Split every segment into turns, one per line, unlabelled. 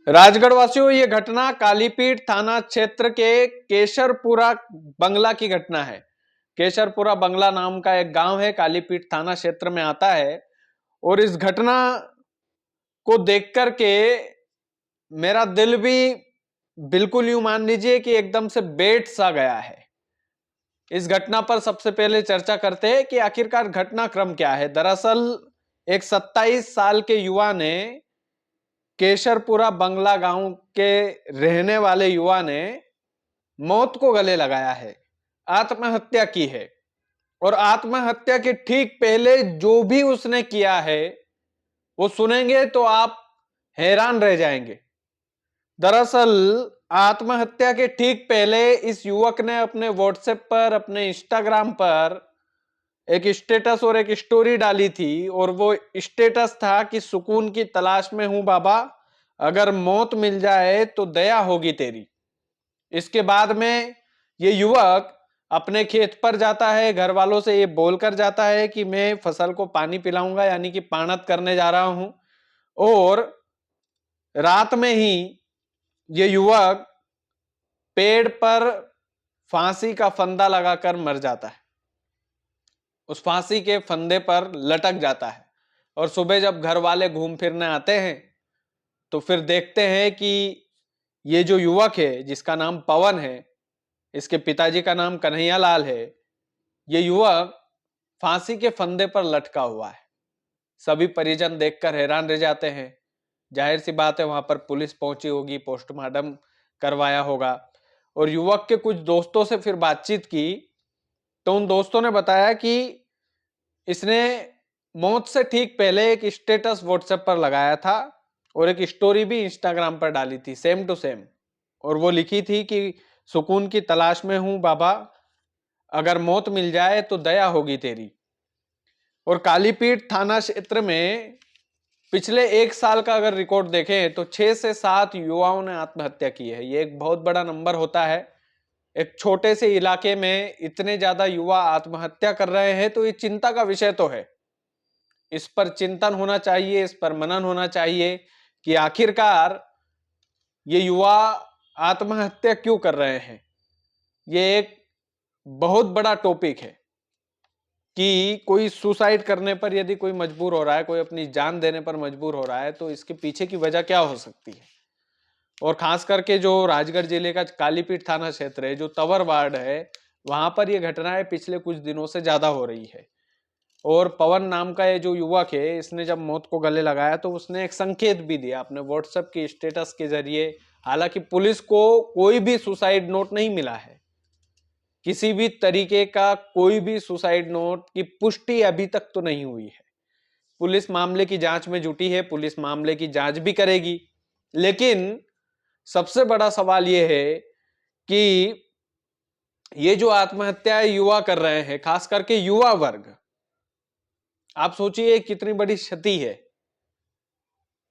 राजगढ़ वासियों, ये घटना कालीपीठ थाना क्षेत्र के केशरपुरा बंगला की घटना है। केशरपुरा बंगला नाम का एक गांव है, कालीपीठ थाना क्षेत्र में आता है। और इस घटना को देख करके मेरा दिल भी बिल्कुल यूं मान लीजिए कि एकदम से बैठ सा गया है। इस घटना पर सबसे पहले चर्चा करते हैं कि आखिरकार घटनाक्रम क्या है। दरअसल एक 27 साल के युवा ने, केशरपुरा बंगला गांव के रहने वाले युवा ने मौत को गले लगाया है, आत्महत्या की है। और आत्महत्या के ठीक पहले जो भी उसने किया है वो सुनेंगे तो आप हैरान रह जाएंगे। दरअसल आत्महत्या के ठीक पहले इस युवक ने अपने व्हाट्सएप पर, अपने इंस्टाग्राम पर एक स्टेटस और एक स्टोरी डाली थी। और वो स्टेटस था कि सुकून की तलाश में हूं बाबा, अगर मौत मिल जाए तो दया होगी तेरी। इसके बाद में ये युवक अपने खेत पर जाता है, घर वालों से ये बोलकर जाता है कि मैं फसल को पानी पिलाऊंगा, यानी कि पाणत करने जा रहा हूं। और रात में ही ये युवक पेड़ पर फांसी का फंदा लगाकर मर जाता है, उस फांसी के फंदे पर लटक जाता है। और सुबह जब घर वाले घूम फिरने आते हैं तो फिर देखते हैं कि ये जो युवक है, जिसका नाम पवन है, इसके पिताजी का नाम कन्हैया लाल है, ये युवक फांसी के फंदे पर लटका हुआ है। सभी परिजन देखकर हैरान रह जाते हैं। जाहिर सी बात है, वहां पर पुलिस पहुंची होगी, पोस्टमार्टम करवाया होगा। और युवक के कुछ दोस्तों से फिर बातचीत की तो उन दोस्तों ने बताया कि इसने मौत से ठीक पहले एक स्टेटस व्हाट्सएप पर लगाया था और एक स्टोरी भी इंस्टाग्राम पर डाली थी, सेम टू सेम। और वो लिखी थी कि सुकून की तलाश में हूं बाबा, अगर मौत मिल जाए तो दया होगी तेरी। और कालीपीठ थाना क्षेत्र में पिछले एक साल का अगर रिकॉर्ड देखें तो 6 से 7 युवाओं ने आत्महत्या की है। ये एक बहुत बड़ा नंबर होता है। एक छोटे से इलाके में इतने ज्यादा युवा आत्महत्या कर रहे हैं तो ये चिंता का विषय तो है। इस पर चिंतन होना चाहिए, इस पर मनन होना चाहिए कि आखिरकार ये युवा आत्महत्या क्यों कर रहे हैं। ये एक बहुत बड़ा टॉपिक है कि कोई सुसाइड करने पर यदि कोई मजबूर हो रहा है, कोई अपनी जान देने पर मजबूर हो रहा है, तो इसके पीछे की वजह क्या हो सकती है। और खास करके जो राजगढ़ जिले का कालीपीठ थाना क्षेत्र है, जो तवर वार्ड है, वहां पर यह घटनाएं पिछले कुछ दिनों से ज्यादा हो रही है। और पवन नाम का ये जो युवक है, इसने जब मौत को गले लगाया तो उसने एक संकेत भी दिया अपने व्हाट्सएप के स्टेटस के जरिए। हालांकि पुलिस को कोई भी सुसाइड नोट नहीं मिला है, किसी भी तरीके का कोई भी सुसाइड नोट की पुष्टि अभी तक तो नहीं हुई है। पुलिस मामले की जांच में जुटी है, पुलिस मामले की जांच भी करेगी। लेकिन सबसे बड़ा सवाल यह है कि ये जो आत्महत्याएं युवा कर रहे हैं, खास करके युवा वर्ग, आप सोचिए कितनी बड़ी क्षति है।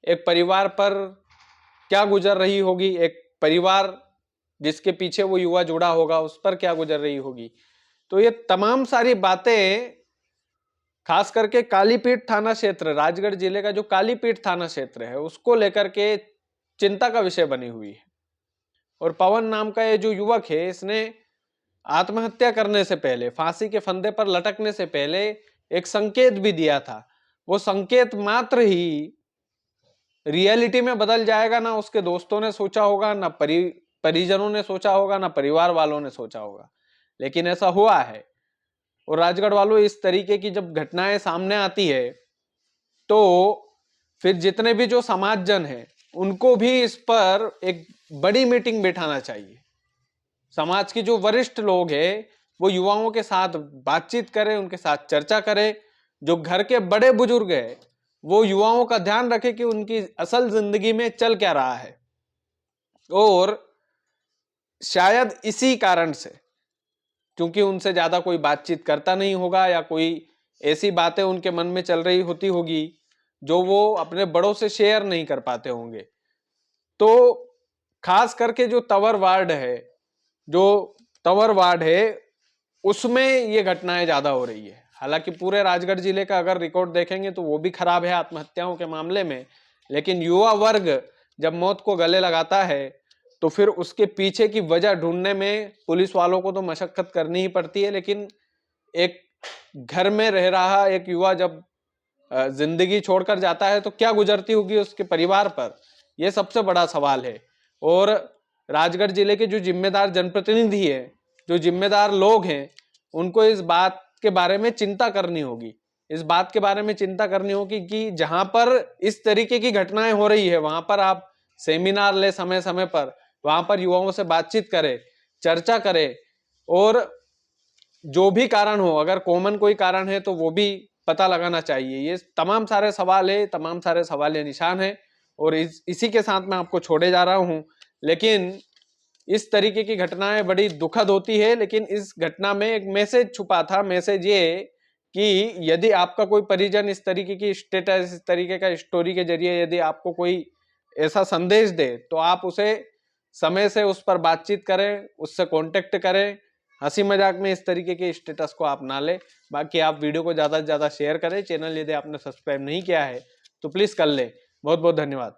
एक परिवार पर क्या गुजर रही होगी, एक परिवार जिसके पीछे वो युवा जुड़ा होगा उस पर क्या गुजर रही होगी। तो ये तमाम सारी बातें खास करके कालीपीठ थाना क्षेत्र, राजगढ़ जिले का जो कालीपीठ थाना क्षेत्र है, उसको लेकर के चिंता का विषय बनी हुई है। और पवन नाम का ये जो युवक है, इसने आत्महत्या करने से पहले, फांसी के फंदे पर लटकने से पहले एक संकेत भी दिया था। वो संकेत मात्र ही रियलिटी में बदल जाएगा, ना उसके दोस्तों ने सोचा होगा, ना परिजनों ने सोचा होगा, ना परिवार वालों ने सोचा होगा, लेकिन ऐसा हुआ है। और राजगढ़ वालों, इस तरीके की जब घटनाएं सामने आती है तो फिर जितने भी जो समाज जन है उनको भी इस पर एक बड़ी मीटिंग बैठाना चाहिए। समाज के जो वरिष्ठ लोग हैं वो युवाओं के साथ बातचीत करें, उनके साथ चर्चा करें। जो घर के बड़े बुजुर्ग हैं वो युवाओं का ध्यान रखें कि उनकी असल जिंदगी में चल क्या रहा है। और शायद इसी कारण से, क्योंकि उनसे ज्यादा कोई बातचीत करता नहीं होगा या कोई ऐसी बातें उनके मन में चल रही होगी जो वो अपने बड़ों से शेयर नहीं कर पाते होंगे, तो खास करके जो तवर वार्ड है उसमें ये घटनाएं ज्यादा हो रही है। हालांकि पूरे राजगढ़ जिले का अगर रिकॉर्ड देखेंगे तो वो भी खराब है आत्महत्याओं के मामले में, लेकिन युवा वर्ग जब मौत को गले लगाता है तो फिर उसके पीछे की वजह ढूंढने में पुलिस वालों को तो मशक्कत करनी ही पड़ती है, लेकिन एक घर में रह रहा एक युवा जब जिंदगी छोड़कर जाता है तो क्या गुजरती होगी उसके परिवार पर, यह सबसे बड़ा सवाल है। और राजगढ़ जिले के जो जिम्मेदार जनप्रतिनिधि है, जो जिम्मेदार लोग हैं, उनको इस बात के बारे में चिंता करनी होगी, इस बात के बारे में चिंता करनी होगी कि जहां पर इस तरीके की घटनाएं हो रही है वहां पर आप सेमिनार ले समय समय पर, वहां पर युवाओं से बातचीत करें, चर्चा करें, और जो भी कारण हो, अगर कॉमन कोई कारण है तो वो भी पता लगाना चाहिए। ये तमाम सारे सवाल है, तमाम सारे सवाल निशान है, और इसी के साथ मैं आपको छोड़े जा रहा हूं। लेकिन इस तरीके की घटनाएं बड़ी दुखद होती है, लेकिन इस घटना में एक मैसेज छुपा था। मैसेज ये कि यदि आपका कोई परिजन इस तरीके की स्टेटस, इस तरीके का स्टोरी के जरिए यदि आपको कोई ऐसा संदेश दे तो आप उसे समय से उस पर बातचीत करें, उससे कांटेक्ट करें। हंसी मजाक में इस तरीके के स्टेटस को आप ना लें। बाकी आप वीडियो को ज्यादा से ज्यादा शेयर करें। चैनल यदि आपने सब्सक्राइब नहीं किया है तो प्लीज कर ले। बहुत बहुत धन्यवाद।